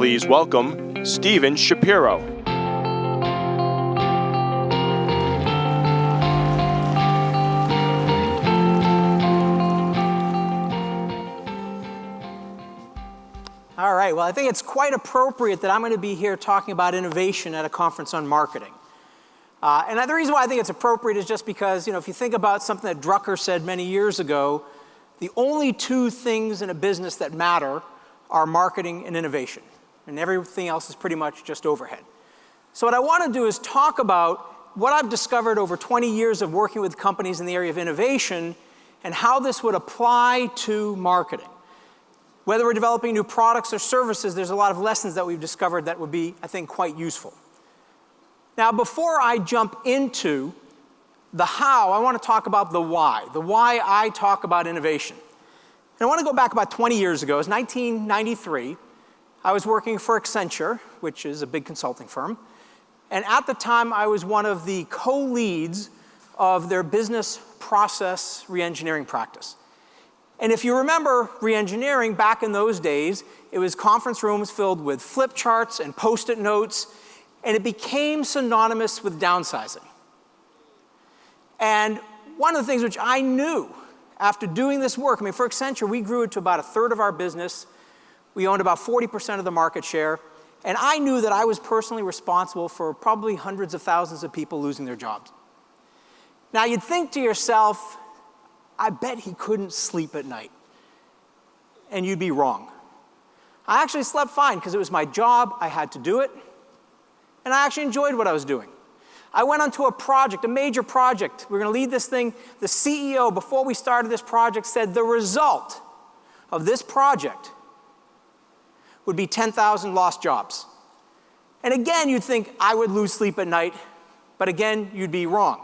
Please welcome Stephen Shapiro. All right, well, I think it's quite appropriate that I'm going to be here talking about innovation at a conference on marketing. And the reason why I think it's appropriate is just because, if you think about something that Drucker said many years ago, the only two things in a business that matter are marketing and innovation. And everything else is pretty much just overhead. So what I want to do is talk about what I've discovered over 20 years of working with companies in the area of innovation and how this would apply to marketing. Whether we're developing new products or services, there's a lot of lessons that we've discovered that would be, I think, quite useful. Now, before I jump into the how, I want to talk about the why I talk about innovation. And I want to go back about 20 years ago. It was 1993. I was working for Accenture, which is a big consulting firm. And at the time, I was one of the co-leads of their business process reengineering practice. And if you remember reengineering, back in those days, it was conference rooms filled with flip charts and post-it notes, and it became synonymous with downsizing. And one of the things which I knew after doing this work, for Accenture, we grew it to about a third of our business. We owned about 40% of the market share. And I knew that I was personally responsible for probably hundreds of thousands of people losing their jobs. Now, you'd think to yourself, I bet he couldn't sleep at night. And you'd be wrong. I actually slept fine because it was my job, I had to do it, and I actually enjoyed what I was doing. I went onto a project, a major project. We're going to lead this thing. The CEO, before we started this project, said the result of this project would be 10,000 lost jobs. And again, you'd think I would lose sleep at night, but again, you'd be wrong.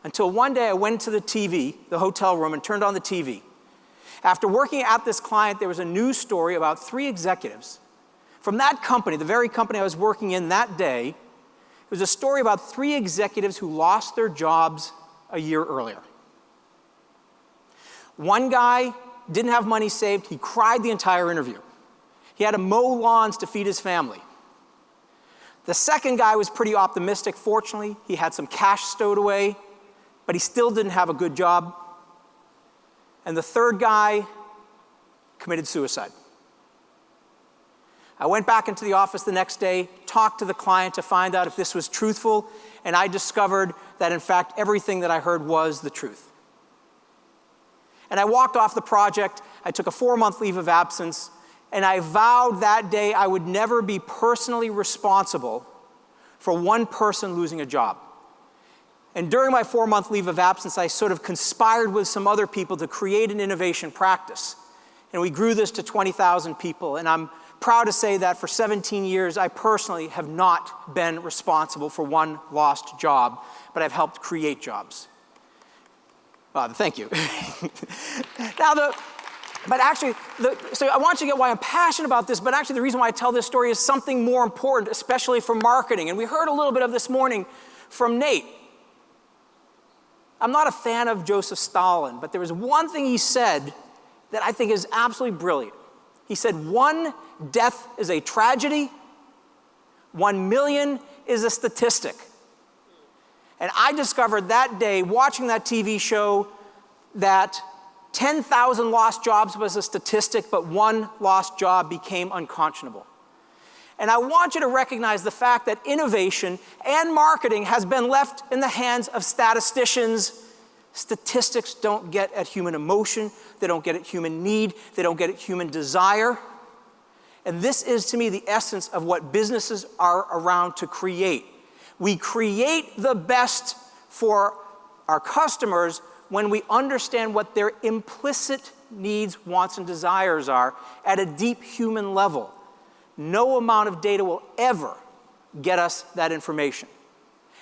Until one day I went to the TV, the hotel room, and turned on the TV. After working at this client, there was a news story about 3 executives from that company, the very company I was working in that day. It was a story about 3 executives who lost their jobs a year earlier. One guy didn't have money saved. He cried the entire interview. He had to mow lawns to feed his family. The second guy was pretty optimistic. Fortunately, he had some cash stowed away, but he still didn't have a good job. And the third guy committed suicide. I went back into the office the next day, talked to the client to find out if this was truthful, and I discovered that, in fact, everything that I heard was the truth. And I walked off the project. I took a 4-month leave of absence, and I vowed that day I would never be personally responsible for one person losing a job. And during my 4-month leave of absence, I sort of conspired with some other people to create an innovation practice. And we grew this to 20,000 people. And I'm proud to say that for 17 years, I personally have not been responsible for one lost job, but I've helped create jobs. Thank you. So I want you to get why I'm passionate about this, but actually the reason why I tell this story is something more important, especially for marketing. And we heard a little bit of this morning from Nate. I'm not a fan of Joseph Stalin, but there was one thing he said that I think is absolutely brilliant. He said, 1 death is a tragedy, 1 million is a statistic. And I discovered that day, watching that TV show, that 10,000 lost jobs was a statistic, but 1 lost job became unconscionable. And I want you to recognize the fact that innovation and marketing has been left in the hands of statisticians. Statistics don't get at human emotion. They don't get at human need. They don't get at human desire. And this is, to me, the essence of what businesses are around to create. We create the best for our customers when we understand what their implicit needs, wants, and desires are at a deep human level. No amount of data will ever get us that information.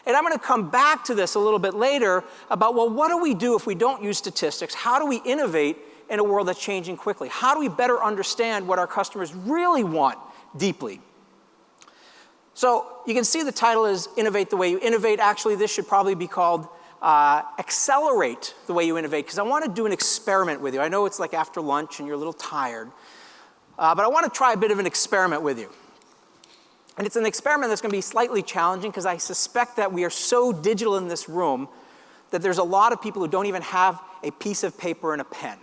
And I'm going to come back to this a little bit later about, well, what do we do if we don't use statistics? How do we innovate in a world that's changing quickly? How do we better understand what our customers really want deeply? So you can see the title is Innovate the Way You Innovate. Actually, this should probably be called Accelerate the Way You Innovate, because I want to do an experiment with you. I know it's like after lunch and you're a little tired, But I want to try a bit of an experiment with you. And it's an experiment that's going to be slightly challenging because I suspect that we are so digital in this room that there's a lot of people who don't even have a piece of paper and a pen.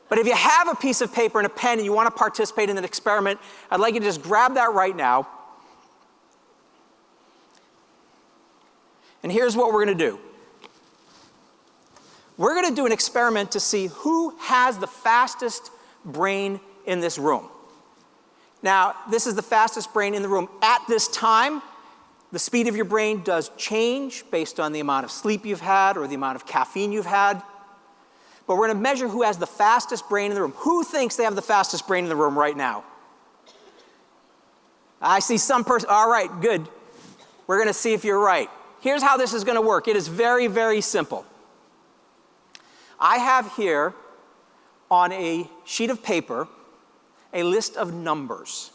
But if you have a piece of paper and a pen and you want to participate in an experiment, I'd like you to just grab that right now. And here's what we're going to do. We're going to do an experiment to see who has the fastest brain in this room. Now, this is the fastest brain in the room. At this time, the speed of your brain does change based on the amount of sleep you've had or the amount of caffeine you've had. But we're going to measure who has the fastest brain in the room. Who thinks they have the fastest brain in the room right now? I see some person. All right, good. We're going to see if you're right. Here's how this is going to work. It is very, very simple. I have here on a sheet of paper a list of numbers.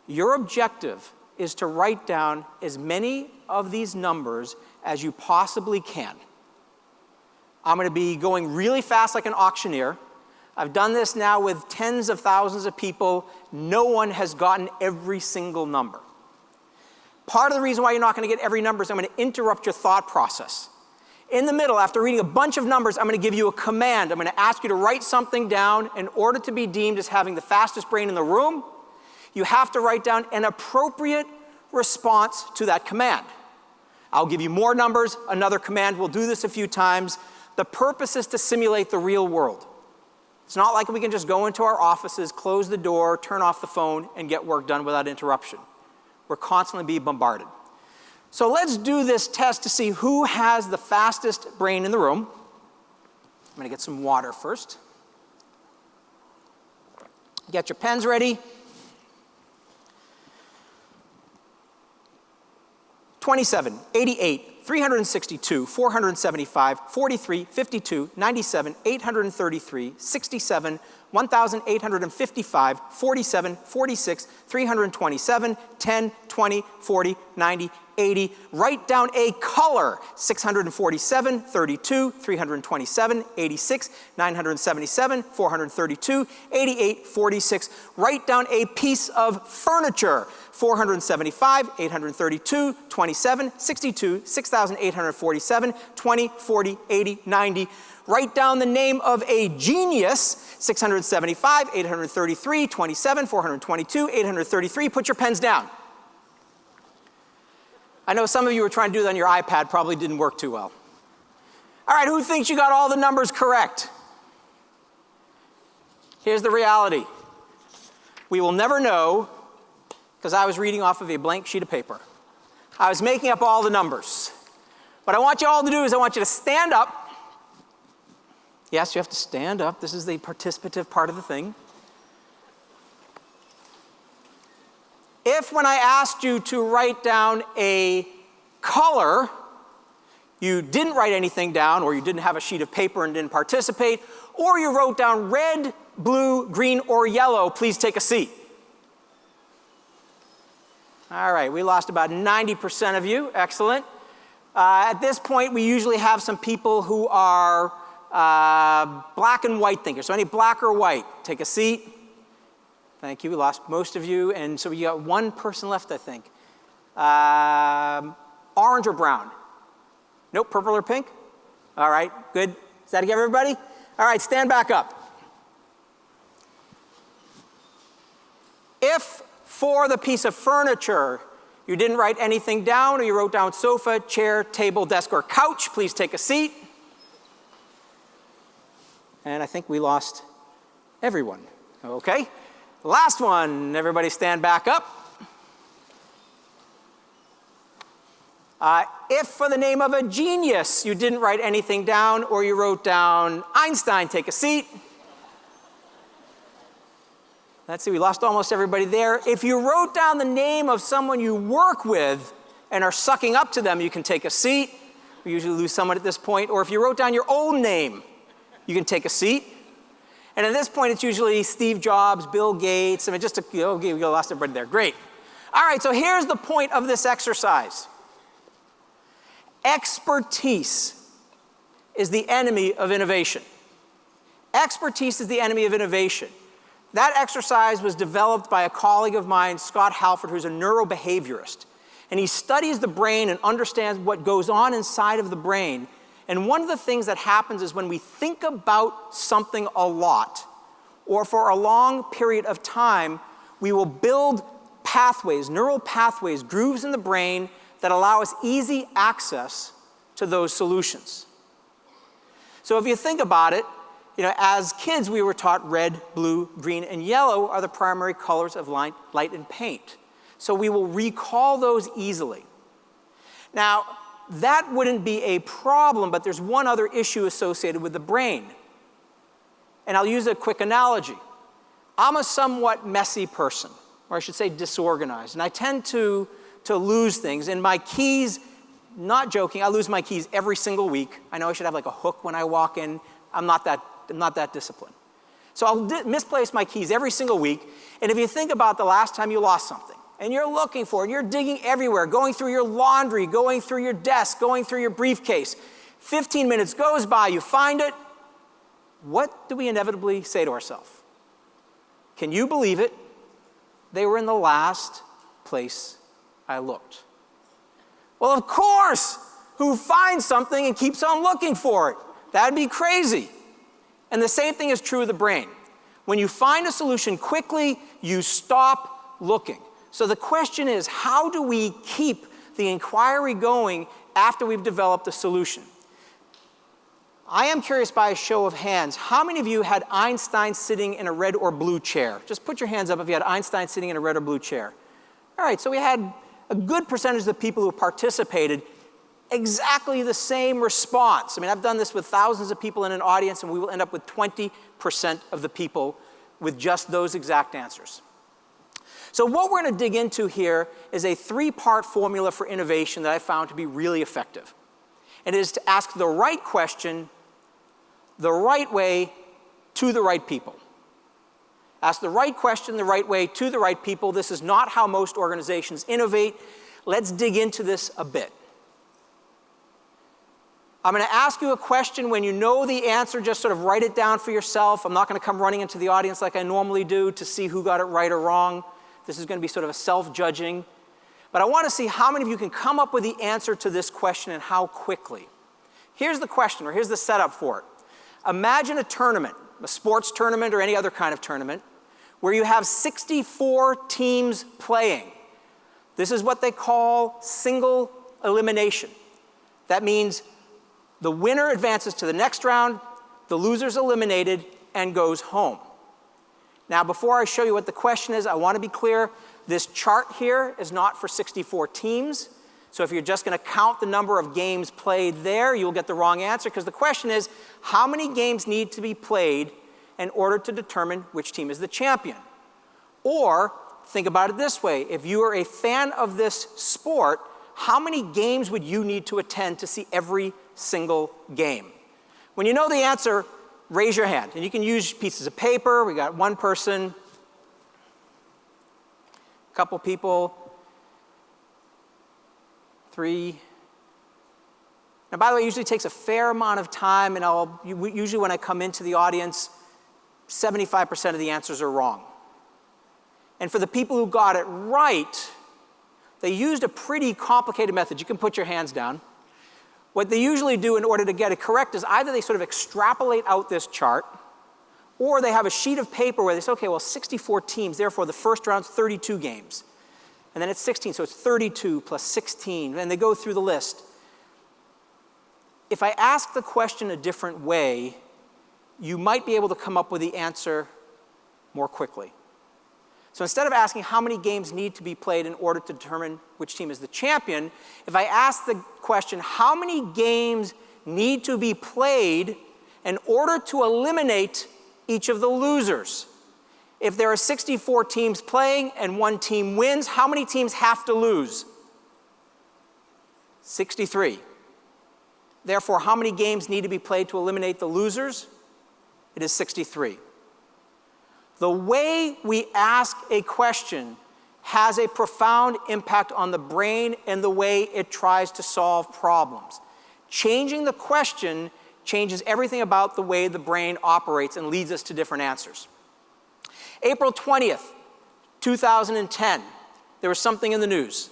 Your objective is to write down as many of these numbers as you possibly can. I'm going to be going really fast like an auctioneer. I've done this now with tens of thousands of people. No one has gotten every single number. Part of the reason why you're not going to get every number is I'm going to interrupt your thought process. In the middle, after reading a bunch of numbers, I'm going to give you a command. I'm going to ask you to write something down. In order to be deemed as having the fastest brain in the room, you have to write down an appropriate response to that command. I'll give you more numbers, another command. We'll do this a few times. The purpose is to simulate the real world. It's not like we can just go into our offices, close the door, turn off the phone, and get work done without interruption. We're constantly being bombarded. So let's do this test to see who has the fastest brain in the room. I'm going to get some water first. Get your pens ready. 27, 88, 362, 475, 43, 52, 97, 833, 67, 1,855, 47, 46, 327, 10, 20, 40, 90, 80. Write down a color. 647, 32, 327, 86, 977, 432, 88, 46. Write down a piece of furniture. 475, 832, 27, 62, 6,847, 20, 40, 80, 90. Write down the name of a genius. 675, 833, 27, 422, 833. Put your pens down. I know some of you were trying to do that on your iPad, probably didn't work too well. All right, who thinks you got all the numbers correct? Here's the reality. We will never know because I was reading off of a blank sheet of paper. I was making up all the numbers. What I want you all to do is I want you to stand up. Yes, you have to stand up. This is the participative part of the thing. If when I asked you to write down a color, you didn't write anything down, or you didn't have a sheet of paper and didn't participate, or you wrote down red, blue, green, or yellow, please take a seat. All right, we lost about 90% of you. Excellent. At this point, we usually have some people who are black and white thinkers. So any black or white, take a seat. Thank you. We lost most of you. And so we got one person left, I think. Orange or brown? Nope, purple or pink? All right, good. Does that give everybody? All right, stand back up. If for the piece of furniture you didn't write anything down, or you wrote down sofa, chair, table, desk, or couch, please take a seat. And I think we lost everyone. Okay. Last one. Everybody stand back up. If for the name of a genius you didn't write anything down, or you wrote down Einstein, take a seat. Let's see, we lost almost everybody there. If you wrote down the name of someone you work with and are sucking up to them, you can take a seat. We usually lose someone at this point. Or if you wrote down your own name, you can take a seat. And at this point, it's usually Steve Jobs, Bill Gates. I mean, just to, we lost everybody there. Great. All right, so here's the point of this exercise. Expertise is the enemy of innovation. Expertise is the enemy of innovation. That exercise was developed by a colleague of mine, Scott Halford, who's a neurobehaviorist. And he studies the brain and understands what goes on inside of the brain. And one of the things that happens is when we think about something a lot, or for a long period of time, we will build pathways, neural pathways, grooves in the brain that allow us easy access to those solutions. So if you think about it, as kids we were taught red, blue, green, and yellow are the primary colors of light and paint. So we will recall those easily. Now, that wouldn't be a problem, but there's one other issue associated with the brain. And I'll use a quick analogy. I'm a somewhat messy person, or I should say disorganized, and I tend to lose things. And my keys, not joking, I lose my keys every single week. I know I should have like a hook when I walk in. I'm not that disciplined. So I'll misplace my keys every single week. And if you think about the last time you lost something, and you're looking for it, you're digging everywhere, going through your laundry, going through your desk, going through your briefcase. 15 minutes goes by, you find it. What do we inevitably say to ourselves? Can you believe it? They were in the last place I looked. Well, of course, who finds something and keeps on looking for it? That'd be crazy. And the same thing is true of the brain. When you find a solution quickly, you stop looking. So the question is, how do we keep the inquiry going after we've developed a solution? I am curious, by a show of hands, how many of you had Einstein sitting in a red or blue chair? Just put your hands up if you had Einstein sitting in a red or blue chair. All right, so we had a good percentage of the people who participated exactly the same response. I mean, I've done this with thousands of people in an audience, and we will end up with 20% of the people with just those exact answers. So what we're going to dig into here is a 3-part formula for innovation that I found to be really effective. And it is to ask the right question, the right way, to the right people. Ask the right question the right way to the right people. This is not how most organizations innovate. Let's dig into this a bit. I'm going to ask you a question. When you know the answer, just sort of write it down for yourself. I'm not going to come running into the audience like I normally do to see who got it right or wrong. This is going to be sort of a self-judging. But I want to see how many of you can come up with the answer to this question and how quickly. Here's the question, or here's the setup for it. Imagine a tournament, a sports tournament or any other kind of tournament, where you have 64 teams playing. This is what they call single elimination. That means the winner advances to the next round, the loser's eliminated, and goes home. Now, before I show you what the question is, I want to be clear. This chart here is not for 64 teams. So if you're just going to count the number of games played there, you'll get the wrong answer, because the question is, how many games need to be played in order to determine which team is the champion? Or, think about it this way. If you are a fan of this sport, how many games would you need to attend to see every single game? When you know the answer, raise your hand. And you can use pieces of paper. We got one person, a couple people, 3. Now, by the way, it usually takes a fair amount of time, and usually when I come into the audience, 75% of the answers are wrong. And for the people who got it right, they used a pretty complicated method. You can put your hands down. What they usually do in order to get it correct is either they sort of extrapolate out this chart, or they have a sheet of paper where they say, okay, well, 64 teams, therefore the first round's 32 games. And then it's 16, so it's 32 plus 16, and they go through the list. If I ask the question a different way, you might be able to come up with the answer more quickly. So instead of asking how many games need to be played in order to determine which team is the champion, if I ask the question, how many games need to be played in order to eliminate each of the losers? If there are 64 teams playing and one team wins, how many teams have to lose? 63. Therefore, how many games need to be played to eliminate the losers? It is 63. The way we ask a question has a profound impact on the brain and the way it tries to solve problems. Changing the question changes everything about the way the brain operates and leads us to different answers. April 20th, 2010, there was something in the news.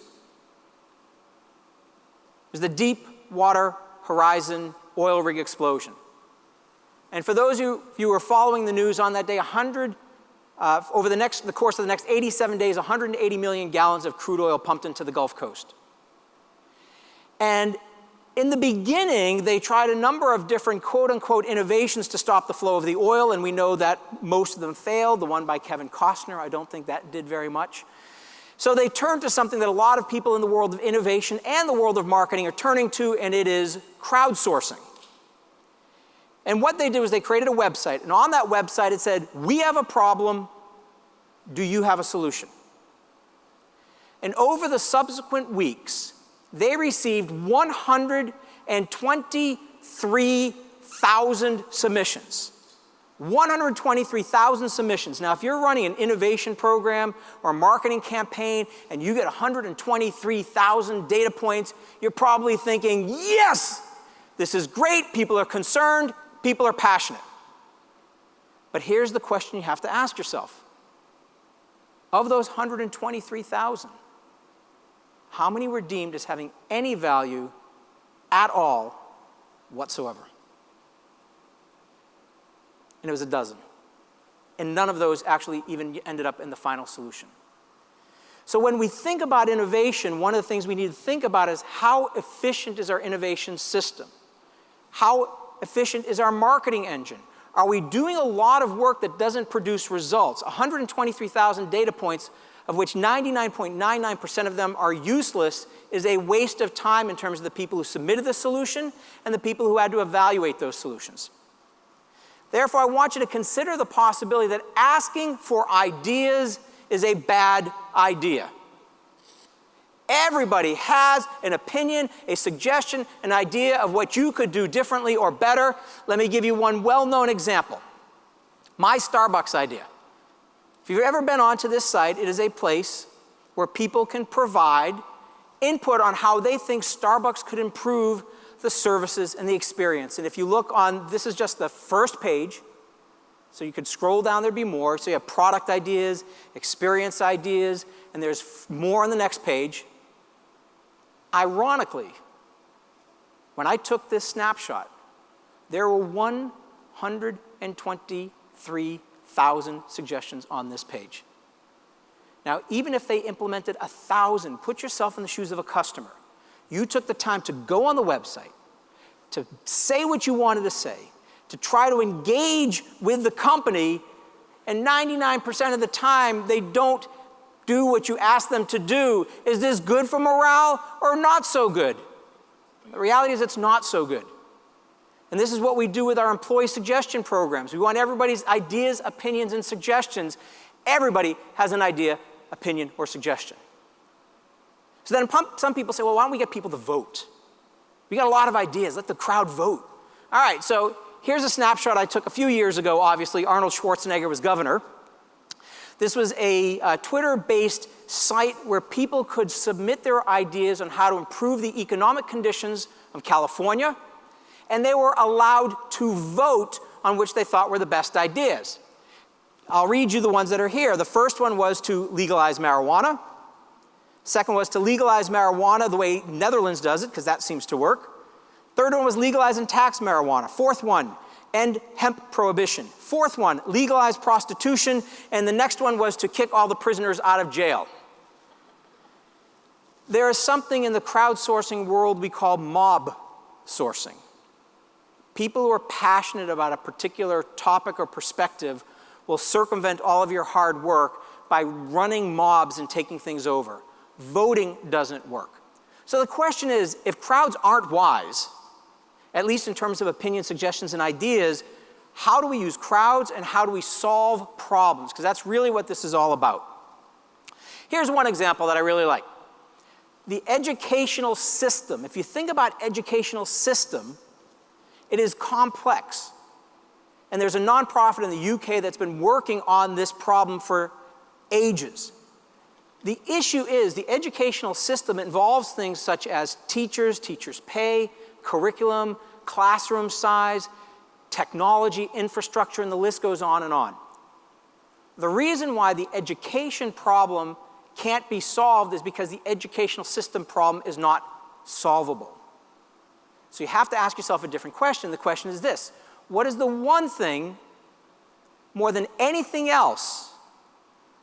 It was the Deepwater Horizon oil rig explosion. And for those of you who were following the news on that day, over the course of the next 87 days, 180 million gallons of crude oil pumped into the Gulf Coast. And in the beginning, they tried a number of different quote-unquote innovations to stop the flow of the oil, and we know that most of them failed. The one by Kevin Costner, I don't think that did very much. So they turned to something that a lot of people in the world of innovation and the world of marketing are turning to, and it is crowdsourcing. And what they did was they created a website, and on that website it said, "We have a problem, do you have a solution?" And over the subsequent weeks, they received 123,000 submissions. 123,000 submissions. Now, if you're running an innovation program or a marketing campaign and you get 123,000 data points, you're probably thinking, yes, this is great, people are concerned, people are passionate. But here's the question you have to ask yourself. Of those 123,000, how many were deemed as having any value at all whatsoever? And it was a dozen. And none of those actually even ended up in the final solution. So when we think about innovation, one of the things we need to think about is how efficient is our innovation system? How efficient is our marketing engine? Are we doing a lot of work that doesn't produce results? 123,000 data points, of which 99.99% of them are useless, is a waste of time in terms of the people who submitted the solution and the people who had to evaluate those solutions. Therefore, I want you to consider the possibility that asking for ideas is a bad idea. Everybody has an opinion, a suggestion, an idea of what you could do differently or better. Let me give you one well-known example. My Starbucks idea. If you've ever been onto this site, it is a place where people can provide input on how they think Starbucks could improve the services and the experience. And if you look on, this is just the first page, so you could scroll down, there'd be more. So you have product ideas, experience ideas, and there's more on the next page. Ironically, when I took this snapshot, there were 123,000 suggestions on this page. Now, even if they implemented 1,000, put yourself in the shoes of a customer. You took the time to go on the website, to say what you wanted to say, to try to engage with the company, and 99% of the time, they don't do what you ask them to do. Is this good for morale or not so good? The reality is it's not so good. And this is what we do with our employee suggestion programs. We want everybody's ideas, opinions, and suggestions. Everybody has an idea, opinion, or suggestion. So then some people say, well, why don't we get people to vote? We got a lot of ideas. Let the crowd vote. All right, so here's a snapshot I took a few years ago, obviously. Arnold Schwarzenegger was governor. This was a Twitter-based site where people could submit their ideas on how to improve the economic conditions of California, and they were allowed to vote on which they thought were the best ideas. I'll read you the ones that are here. The first one was to legalize marijuana. Second was to legalize marijuana the way Netherlands does it, because that seems to work. Third one was legalize and tax marijuana. Fourth one, end hemp prohibition. Fourth one, legalize prostitution. And the next one was to kick all the prisoners out of jail. There is something in the crowdsourcing world we call mob sourcing. People who are passionate about a particular topic or perspective will circumvent all of your hard work by running mobs and taking things over. Voting doesn't work. So the question is, if crowds aren't wise, at least in terms of opinion, suggestions, and ideas, how do we use crowds and how do we solve problems? Because that's really what this is all about. Here's one example that I really like. The educational system. If you think about educational system, it is complex. And there's a nonprofit in the UK that's been working on this problem for ages. The issue is the educational system involves things such as teachers, teachers' pay, curriculum, classroom size, technology, infrastructure, and the list goes on and on. The reason why the education problem can't be solved is because the educational system problem is not solvable. So you have to ask yourself a different question. The question is this: what is the one thing, more than anything else,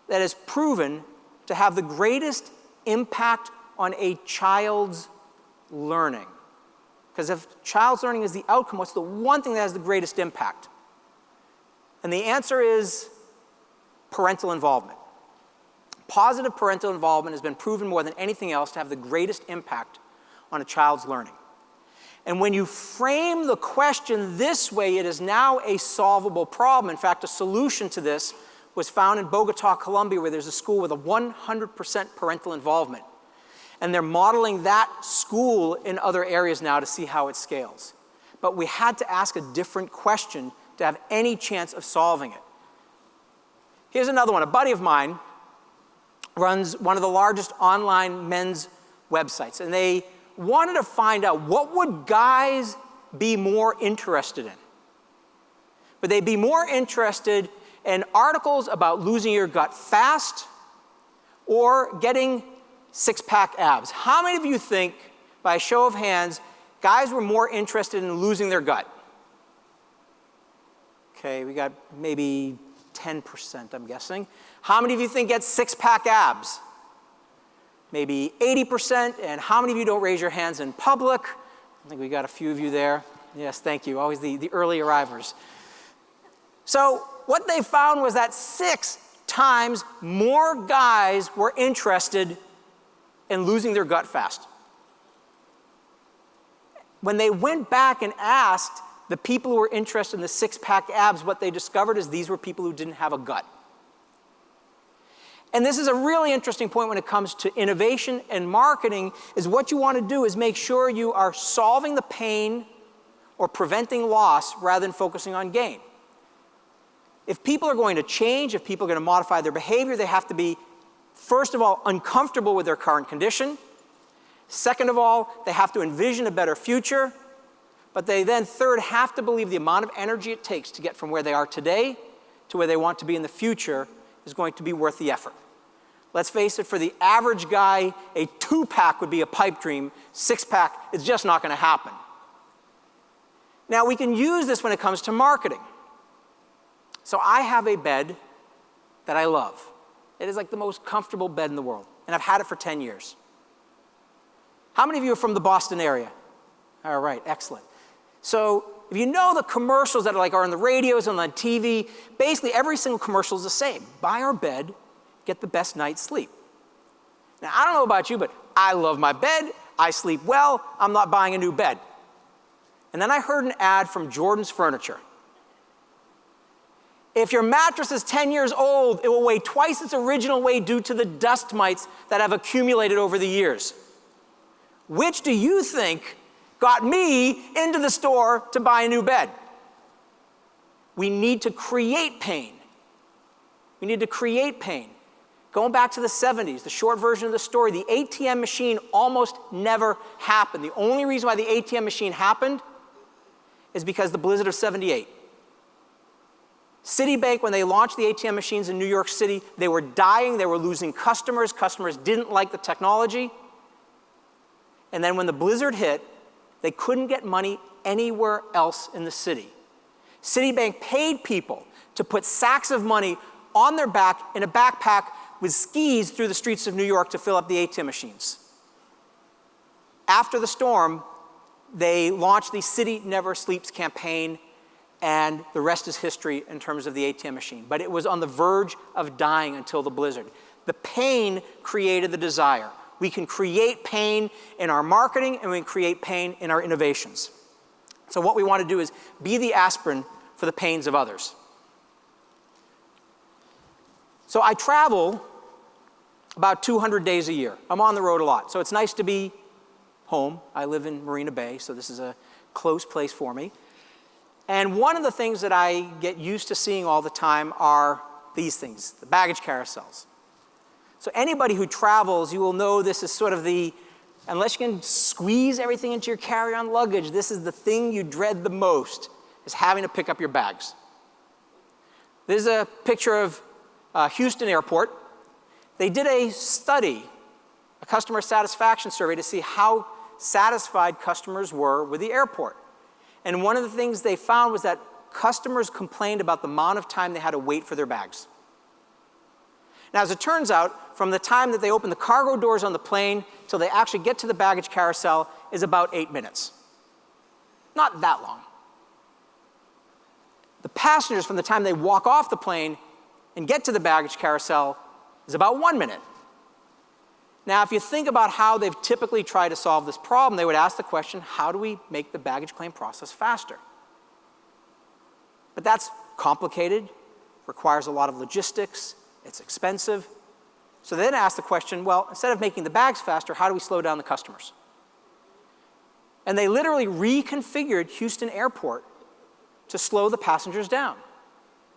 that is proven to have the greatest impact on a child's learning? Because if child's learning is the outcome, what's the one thing that has the greatest impact? And the answer is parental involvement. Positive parental involvement has been proven more than anything else to have the greatest impact on a child's learning. And when you frame the question this way, it is now a solvable problem. In fact, a solution to this was found in Bogota, Colombia, where there's a school with a 100% parental involvement. And they're modeling that school in other areas now to see how it scales. But we had to ask a different question to have any chance of solving it. Here's another one. A buddy of mine runs one of the largest online men's websites, and they wanted to find out what would guys be more interested in. Would they be more interested in articles about losing your gut fast or getting six-pack abs? How many of you think, by a show of hands, guys were more interested in losing their gut? Okay, we got maybe 10%, I'm guessing. How many of you think get six-pack abs? Maybe 80%. And how many of you don't raise your hands in public? I think we got a few of you there. Yes, thank you. Always the early arrivers. So what they found was that 6 times more guys were interested in losing their gut fast. When they went back and asked the people who were interested in the six-pack abs, what they discovered is these were people who didn't have a gut. And this is a really interesting point when it comes to innovation and marketing, is what you want to do is make sure you are solving the pain or preventing loss rather than focusing on gain. If people are going to change, if people are going to modify their behavior, they have to be, first of all, uncomfortable with their current condition. Second of all, they have to envision a better future. But they then, third, have to believe the amount of energy it takes to get from where they are today to where they want to be in the future is going to be worth the effort. Let's face it, for the average guy, a 2-pack would be a pipe dream. 6-pack is just not going to happen. Now, we can use this when it comes to marketing. So I have a bed that I love. It is like the most comfortable bed in the world, and I've had it for 10 years. How many of you are from the Boston area? All right, excellent. So if you know the commercials that are on the radios and on TV, basically every single commercial is the same. Buy our bed, get the best night's sleep. Now, I don't know about you, but I love my bed. I sleep well. I'm not buying a new bed. And then I heard an ad from Jordan's Furniture. If your mattress is 10 years old, it will weigh twice its original weight due to the dust mites that have accumulated over the years. Which do you think got me into the store to buy a new bed? We need to create pain. We need to create pain. Going back to the 70s, the short version of the story, the ATM machine almost never happened. The only reason why the ATM machine happened is because the blizzard of '78. Citibank, when they launched the ATM machines in New York City, they were dying, they were losing customers. Customers didn't like the technology. And then when the blizzard hit, they couldn't get money anywhere else in the city. Citibank paid people to put sacks of money on their back in a backpack with skis through the streets of New York to fill up the ATM machines. After the storm, they launched the City Never Sleeps campaign, and the rest is history in terms of the ATM machine. But it was on the verge of dying until the blizzard. The pain created the desire. We can create pain in our marketing, and we can create pain in our innovations. So what we want to do is be the aspirin for the pains of others. So I travel about 200 days a year. I'm on the road a lot. So it's nice to be home. I live in Marina Bay, so this is a close place for me. And one of the things that I get used to seeing all the time are these things, the baggage carousels. So anybody who travels, you will know this is sort of the unless you can squeeze everything into your carry-on luggage, this is the thing you dread the most, is having to pick up your bags. This is a picture of Houston Airport. They did a study, a customer satisfaction survey, to see how satisfied customers were with the airport. And one of the things they found was that customers complained about the amount of time they had to wait for their bags. Now, as it turns out, from the time that they open the cargo doors on the plane till they actually get to the baggage carousel is about 8 minutes. Not that long. The passengers, from the time they walk off the plane and get to the baggage carousel, is about 1 minute. Now, if you think about how they've typically tried to solve this problem, they would ask the question, how do we make the baggage claim process faster? But that's complicated, requires a lot of logistics, it's expensive. So they then ask the question, well, instead of making the bags faster, how do we slow down the customers? And they literally reconfigured Houston Airport to slow the passengers down.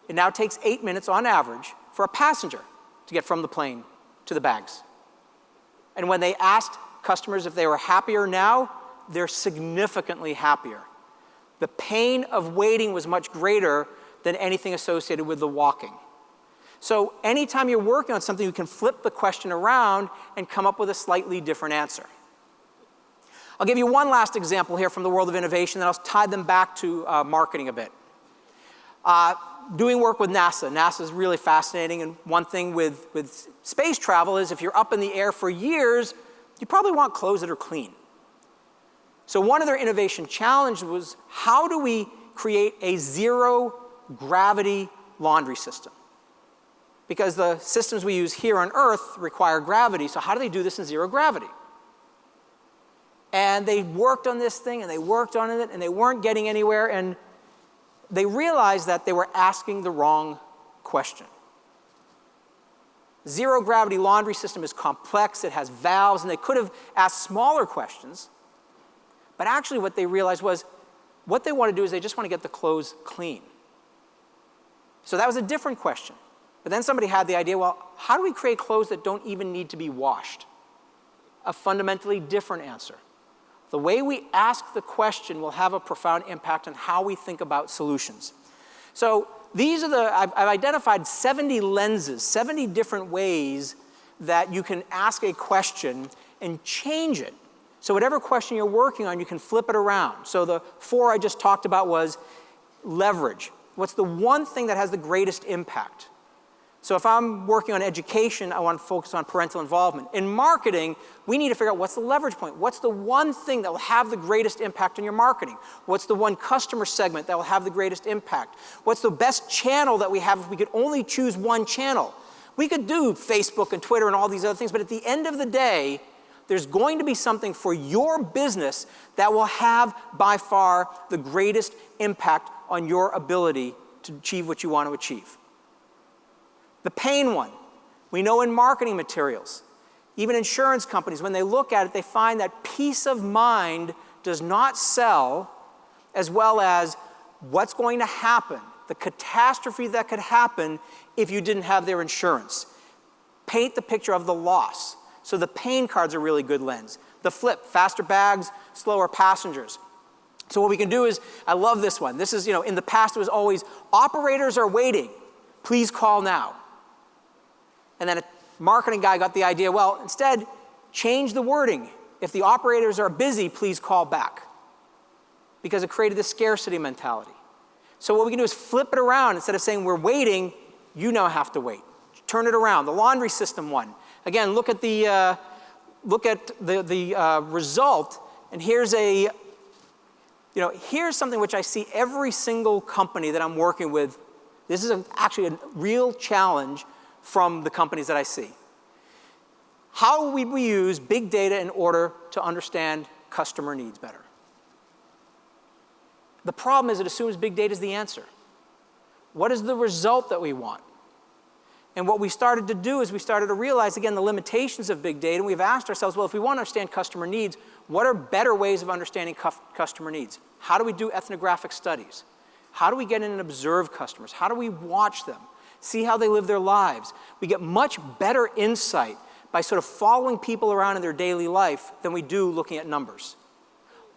It now takes 8 minutes on average for a passenger to get from the plane to the bags. And when they asked customers if they were happier now, they're significantly happier. The pain of waiting was much greater than anything associated with the walking. So anytime you're working on something, you can flip the question around and come up with a slightly different answer. I'll give you one last example here from the world of innovation, then I'll tie them back to marketing a bit. Doing work with NASA. NASA is really fascinating, and one thing with space travel is if you're up in the air for years, you probably want clothes that are clean. So one of their innovation challenges was, how do we create a zero-gravity laundry system? Because the systems we use here on Earth require gravity, so how do they do this in zero gravity? And they worked on this thing, and they worked on it, and they weren't getting anywhere, and they realized that they were asking the wrong question. Zero gravity laundry system is complex, it has valves, and they could have asked smaller questions, but actually what they realized was, what they want to do is they just want to get the clothes clean. So that was a different question. But then somebody had the idea, well, how do we create clothes that don't even need to be washed? A fundamentally different answer. The way we ask the question will have a profound impact on how we think about solutions. So these are I've identified 70 lenses, 70 different ways that you can ask a question and change it. So whatever question you're working on, you can flip it around. So the 4 I just talked about was leverage. What's the one thing that has the greatest impact? So if I'm working on education, I want to focus on parental involvement. In marketing, we need to figure out what's the leverage point. What's the one thing that will have the greatest impact on your marketing? What's the one customer segment that will have the greatest impact? What's the best channel that we have if we could only choose one channel? We could do Facebook and Twitter and all these other things, but at the end of the day, there's going to be something for your business that will have by far the greatest impact on your ability to achieve what you want to achieve. The pain one, we know in marketing materials, even insurance companies, when they look at it, they find that peace of mind does not sell, as well as what's going to happen, the catastrophe that could happen if you didn't have their insurance. Paint the picture of the loss. So the pain card's a really good lens. The flip, faster bags, slower passengers. So what we can do is, I love this one. This is, in the past it was always, operators are waiting, please call now. And then a marketing guy got the idea, well, instead, change the wording. If the operators are busy, please call back. Because it created this scarcity mentality. So what we can do is flip it around. Instead of saying we're waiting, you now have to wait. Turn it around. The laundry system one. Again, look at the result. And here's here's something which I see every single company that I'm working with. This is actually a real challenge from the companies that I see. How would we use big data in order to understand customer needs better? The problem is it assumes big data is the answer. What is the result that we want? And what we started to do is we started to realize, again, the limitations of big data, and we've asked ourselves, well, if we want to understand customer needs, what are better ways of understanding customer needs? How do we do ethnographic studies? How do we get in and observe customers? How do we watch them? See how they live their lives. We get much better insight by sort of following people around in their daily life than we do looking at numbers.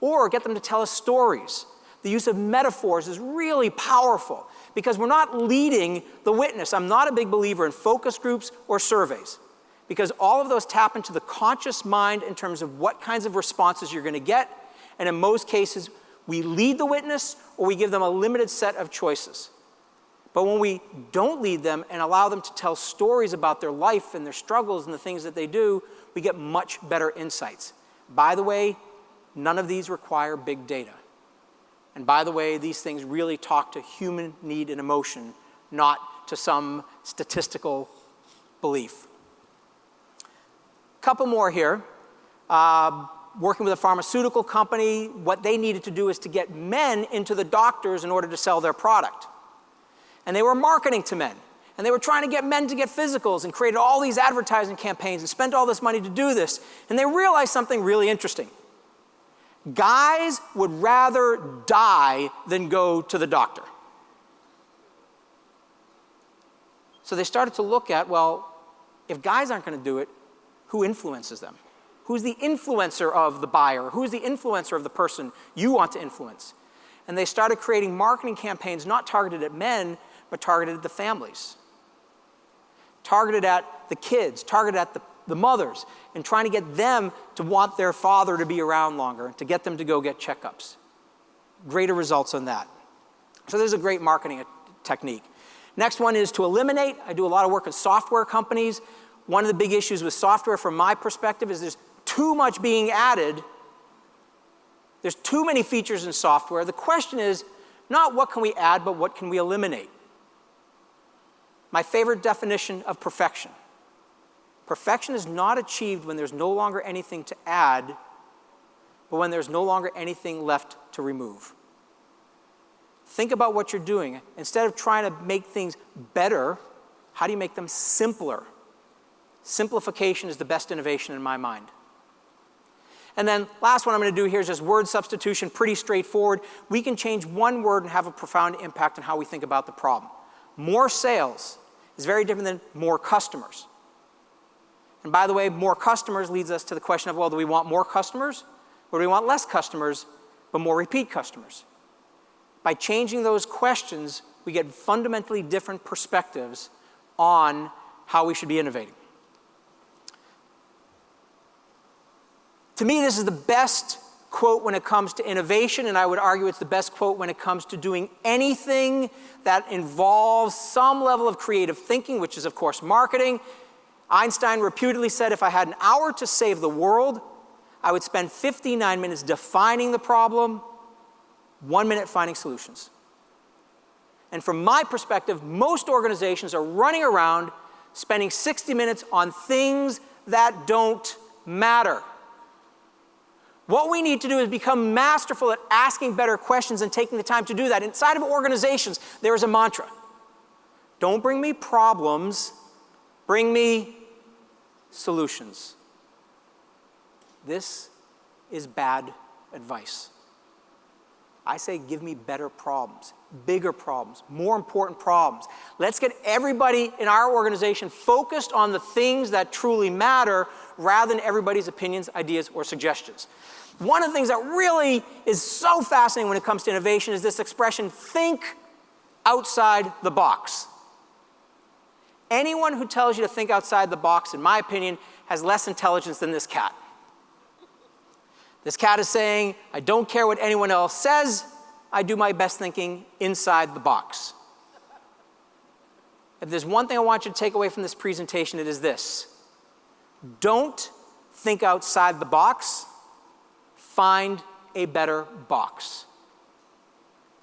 Or get them to tell us stories. The use of metaphors is really powerful because we're not leading the witness. I'm not a big believer in focus groups or surveys because all of those tap into the conscious mind in terms of what kinds of responses you're going to get. And in most cases, we lead the witness or we give them a limited set of choices. But when we don't lead them and allow them to tell stories about their life and their struggles and the things that they do, we get much better insights. By the way, none of these require big data. And by the way, these things really talk to human need and emotion, not to some statistical belief. Couple more here. Working with a pharmaceutical company, what they needed to do is to get men into the doctors in order to sell their product. And they were marketing to men. And they were trying to get men to get physicals and created all these advertising campaigns and spent all this money to do this. And they realized something really interesting. Guys would rather die than go to the doctor. So they started to look at, well, if guys aren't going to do it, who influences them? Who's the influencer of the buyer? Who's the influencer of the person you want to influence? And they started creating marketing campaigns not targeted at men, but targeted at the families. Targeted at the kids, targeted at the mothers, and trying to get them to want their father to be around longer, to get them to go get checkups. Greater results on that. So this is a great marketing technique. Next one is to eliminate. I do a lot of work with software companies. One of the big issues with software from my perspective is there's too much being added. There's too many features in software. The question is not what can we add, but what can we eliminate? My favorite definition of perfection. Perfection is not achieved when there's no longer anything to add, but when there's no longer anything left to remove. Think about what you're doing. Instead of trying to make things better, how do you make them simpler? Simplification is the best innovation in my mind. And then last one I'm going to do here is just word substitution, pretty straightforward. We can change one word and have a profound impact on how we think about the problem. More sales is very different than more customers. And by the way, more customers leads us to the question of, well, do we want more customers? Or do we want less customers, but more repeat customers? By changing those questions, we get fundamentally different perspectives on how we should be innovating. To me, this is the best quote when it comes to innovation, and I would argue it's the best quote when it comes to doing anything that involves some level of creative thinking, which is, of course, marketing. Einstein reputedly said, if I had an hour to save the world, I would spend 59 minutes defining the problem, 1 minute finding solutions. And from my perspective, most organizations are running around spending 60 minutes on things that don't matter. What we need to do is become masterful at asking better questions and taking the time to do that. Inside of organizations, there is a mantra. Don't bring me problems, bring me solutions. This is bad advice. I say give me better problems, bigger problems, more important problems. Let's get everybody in our organization focused on the things that truly matter rather than everybody's opinions, ideas, or suggestions. One of the things that really is so fascinating when it comes to innovation is this expression, think outside the box. Anyone who tells you to think outside the box, in my opinion, has less intelligence than this cat. This cat is saying, I don't care what anyone else says, I do my best thinking inside the box. If there's one thing I want you to take away from this presentation, it is this. Don't think outside the box, find a better box.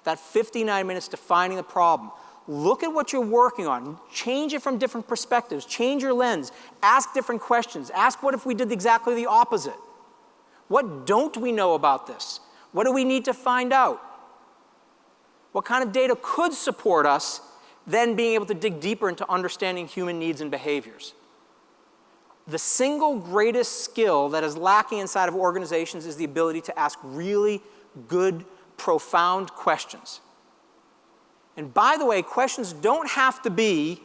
That 59 minutes defining the problem. Look at what you're working on. Change it from different perspectives. Change your lens. Ask different questions. Ask what if we did exactly the opposite? What don't we know about this? What do we need to find out? What kind of data could support us then being able to dig deeper into understanding human needs and behaviors? The single greatest skill that is lacking inside of organizations is the ability to ask really good, profound questions. And by the way, questions don't have to be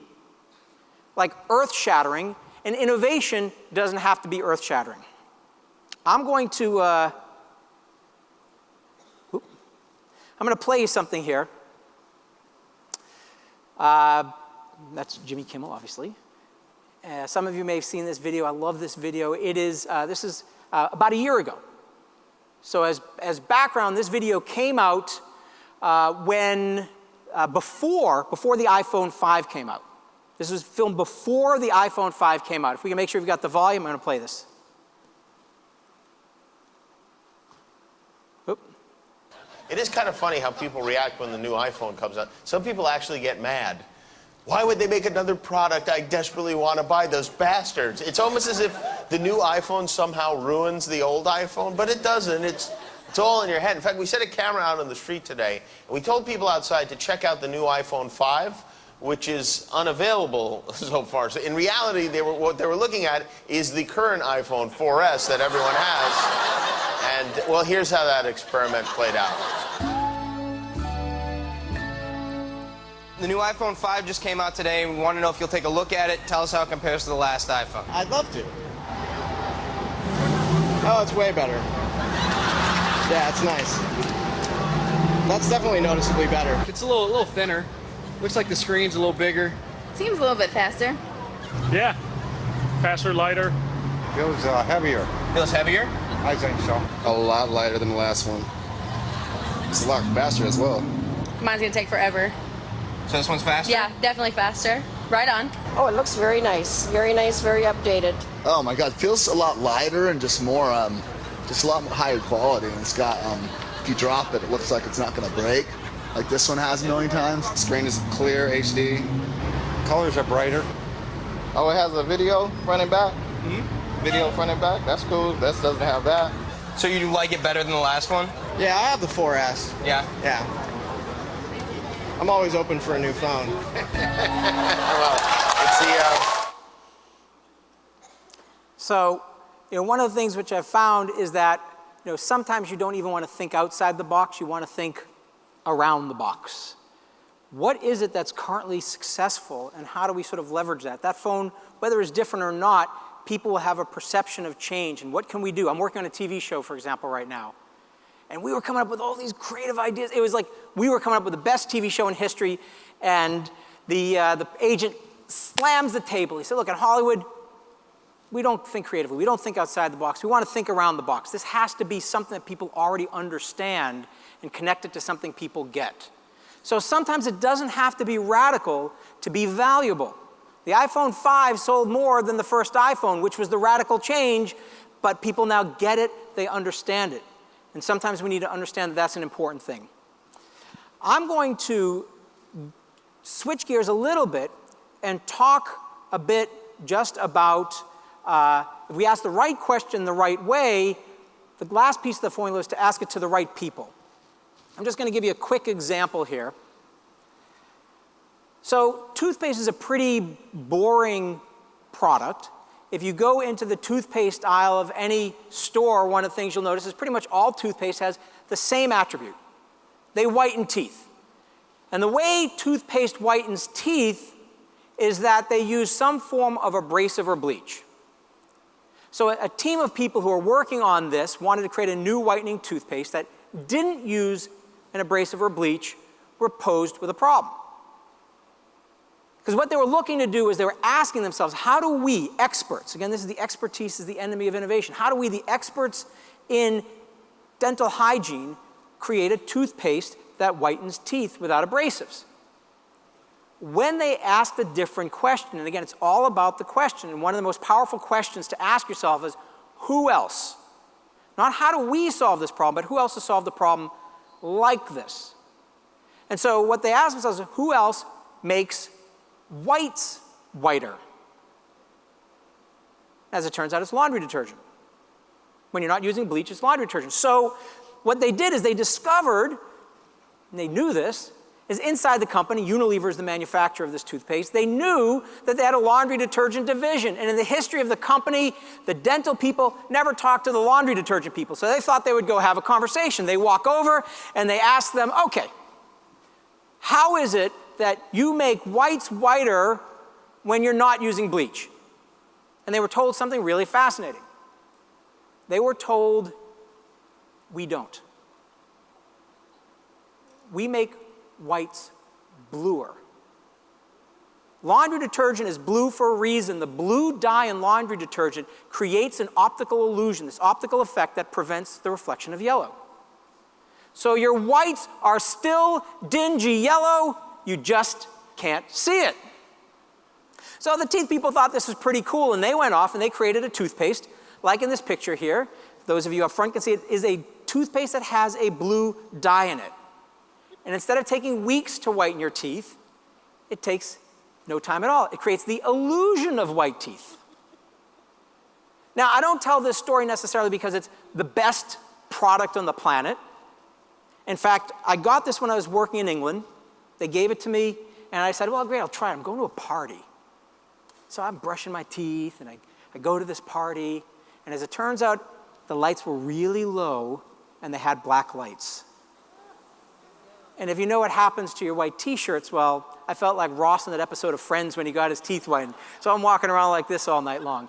like earth-shattering. and innovation doesn't have to be earth-shattering. I'm going to play you something here. That's Jimmy Kimmel, obviously. Some of you may have seen this video. I love this video. This is about a year ago. So as background, this video came out before the iPhone 5 came out. This was filmed before the iPhone 5 came out. If we can make sure we've got the volume, I'm going to play this. Oop. It is kind of funny how people react when the new iPhone comes out. Some people actually get mad. Why would they make another product I desperately want to buy? Those bastards. It's almost as if the new iPhone somehow ruins the old iPhone, but it doesn't. It's all in your head. In fact, we set a camera out on the street today, and we told people outside to check out the new iPhone 5, which is unavailable so far. So in reality, what they were looking at is the current iPhone 4S that everyone has. And, well, here's how that experiment played out. The new iPhone 5 just came out today, and we want to know if you'll take a look at it, tell us how it compares to the last iPhone. I'd love to. Oh, it's way better. Yeah, it's nice. That's definitely noticeably better. It's a little thinner. Looks like the screen's a little bigger. Seems a little bit faster. Yeah, faster, lighter. Feels heavier. Feels heavier? I think so. A lot lighter than the last one. It's a lot faster as well. Mine's gonna take forever. So this one's faster? Yeah, definitely faster. Right on. Oh, it looks very nice, very updated. Oh my God, feels a lot lighter and just more, just a lot higher quality. And it's got, if you drop it, it looks like it's not gonna break, like this one has a million times. The screen is clear, HD. Colors are brighter. Oh, it has a video front and back? Mm-hmm. Video front and back, that's cool. This doesn't have that. So you like it better than the last one? Yeah, I have the 4S. Yeah? Yeah. I'm always open for a new phone. Well, it's the... So, one of the things which I've found is that, sometimes you don't even want to think outside the box. You want to think around the box. What is it that's currently successful, and how do we sort of leverage that? That phone, whether it's different or not, people will have a perception of change, and what can we do? I'm working on a TV show, for example, right now. And we were coming up with all these creative ideas. It was like we were coming up with the best TV show in history, and the agent slams the table. He said, look, in Hollywood, we don't think creatively. We don't think outside the box. We want to think around the box. This has to be something that people already understand and connect it to something people get. So sometimes it doesn't have to be radical to be valuable. The iPhone 5 sold more than the first iPhone, which was the radical change, but people now get it, they understand it. And sometimes we need to understand that that's an important thing. I'm going to switch gears a little bit and talk a bit just about, if we ask the right question the right way, the last piece of the formula is to ask it to the right people. I'm just going to give you a quick example here. So toothpaste is a pretty boring product. If you go into the toothpaste aisle of any store, one of the things you'll notice is pretty much all toothpaste has the same attribute. They whiten teeth. And the way toothpaste whitens teeth is that they use some form of abrasive or bleach. So a team of people who are working on this wanted to create a new whitening toothpaste that didn't use an abrasive or bleach, were posed with a problem. Because what they were looking to do is they were asking themselves, how do we, experts, again, this is the expertise is the enemy of innovation, how do we, the experts in dental hygiene, create a toothpaste that whitens teeth without abrasives? When they asked a different question, and again, it's all about the question, and one of the most powerful questions to ask yourself is, who else? Not how do we solve this problem, but who else has solved the problem like this? And so what they asked themselves is, who else makes whites whiter? As it turns out, it's laundry detergent. When you're not using bleach, it's laundry detergent. So what they did is they discovered, and they knew this, is inside the company, Unilever is the manufacturer of this toothpaste, they knew that they had a laundry detergent division. And in the history of the company, the dental people never talked to the laundry detergent people. So they thought they would go have a conversation. They walk over and they ask them, okay, how is it that you make whites whiter when you're not using bleach? And they were told something really fascinating. They were told, we don't. We make whites bluer. Laundry detergent is blue for a reason. The blue dye in laundry detergent creates an optical illusion, this optical effect that prevents the reflection of yellow. So your whites are still dingy yellow, you just can't see it. So the teeth people thought this was pretty cool, and they went off and they created a toothpaste, like in this picture here. Those of you up front can see it is a toothpaste that has a blue dye in it. And instead of taking weeks to whiten your teeth, it takes no time at all. It creates the illusion of white teeth. Now, I don't tell this story necessarily because it's the best product on the planet. In fact, I got this when I was working in England. They gave it to me, and I said, well, great, I'll try it. I'm going to a party. So I'm brushing my teeth, and I go to this party, and as it turns out, the lights were really low, and they had black lights. And if you know what happens to your white t-shirts, well, I felt like Ross in that episode of Friends when he got his teeth whitened. So I'm walking around like this all night long.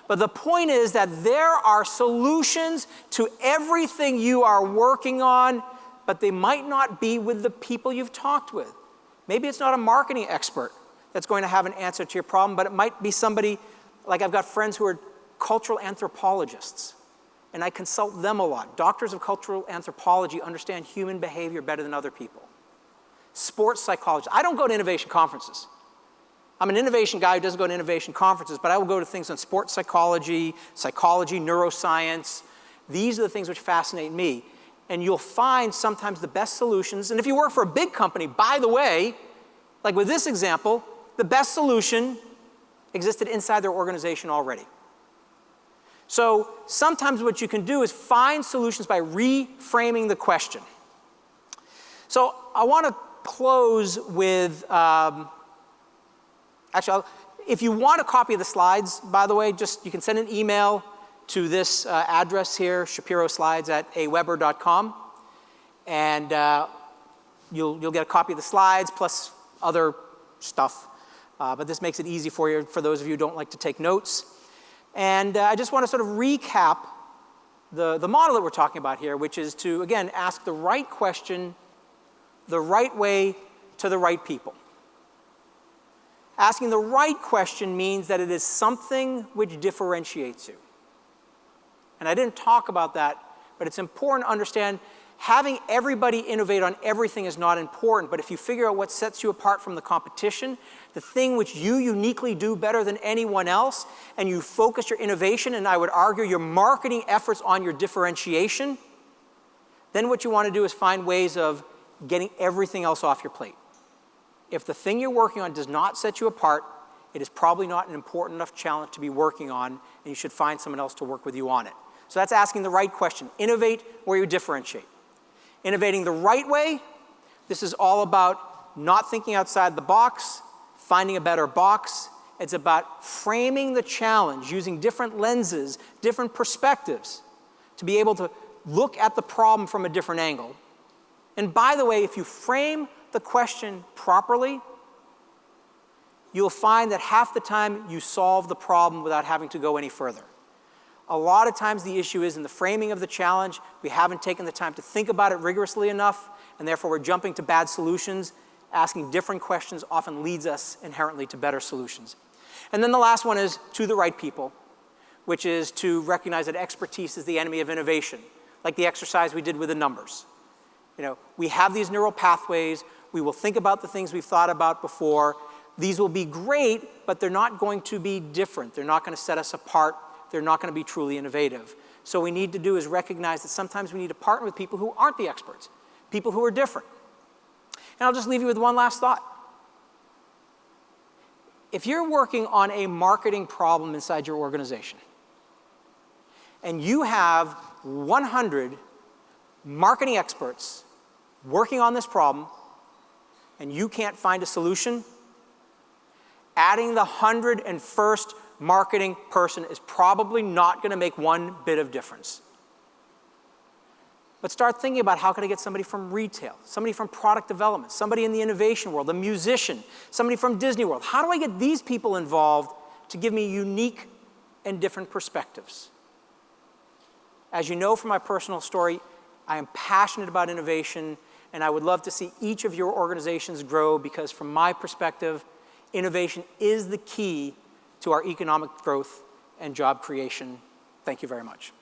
But the point is that there are solutions to everything you are working on, but they might not be with the people you've talked with. Maybe it's not a marketing expert that's going to have an answer to your problem, but it might be somebody, like I've got friends who are cultural anthropologists, and I consult them a lot. Doctors of cultural anthropology understand human behavior better than other people. Sports psychologists. I don't go to innovation conferences. I'm an innovation guy who doesn't go to innovation conferences, but I will go to things on sports psychology, neuroscience. These are the things which fascinate me. And you'll find sometimes the best solutions. And if you work for a big company, by the way, like with this example, the best solution existed inside their organization already. So sometimes what you can do is find solutions by reframing the question. So I want to close with, if you want a copy of the slides, by the way, you can send an email to this address here, shapiroslides@aweber.com, and you'll get a copy of the slides plus other stuff. But this makes it easy for you, for those of you who don't like to take notes. And I just want to sort of recap the model that we're talking about here, which is to, again, ask the right question the right way to the right people. Asking the right question means that it is something which differentiates you. And I didn't talk about that, but it's important to understand having everybody innovate on everything is not important, but if you figure out what sets you apart from the competition, the thing which you uniquely do better than anyone else, and you focus your innovation, and I would argue your marketing efforts on your differentiation, then what you want to do is find ways of getting everything else off your plate. If the thing you're working on does not set you apart, it is probably not an important enough challenge to be working on, and you should find someone else to work with you on it. So that's asking the right question. Innovate where you differentiate. Innovating the right way, this is all about not thinking outside the box, finding a better box. It's about framing the challenge, using different lenses, different perspectives, to be able to look at the problem from a different angle. And by the way, if you frame the question properly, you'll find that half the time you solve the problem without having to go any further. A lot of times the issue is in the framing of the challenge, we haven't taken the time to think about it rigorously enough, and therefore we're jumping to bad solutions. Asking different questions often leads us inherently to better solutions. And then the last one is to the right people, which is to recognize that expertise is the enemy of innovation, like the exercise we did with the numbers. We have these neural pathways. We will think about the things we've thought about before. These will be great, but they're not going to be different. They're not going to set us apart. They're not going to be truly innovative. So what we need to do is recognize that sometimes we need to partner with people who aren't the experts, people who are different. And I'll just leave you with one last thought. If you're working on a marketing problem inside your organization, and you have 100 marketing experts working on this problem, and you can't find a solution, adding the 101st marketing person is probably not going to make one bit of difference. But start thinking about how can I get somebody from retail, somebody from product development, somebody in the innovation world, a musician, somebody from Disney World. How do I get these people involved to give me unique and different perspectives. As you know from my personal story, I am passionate about innovation, and I would love to see each of your organizations grow because from my perspective, innovation is the key to our economic growth and job creation. Thank you very much.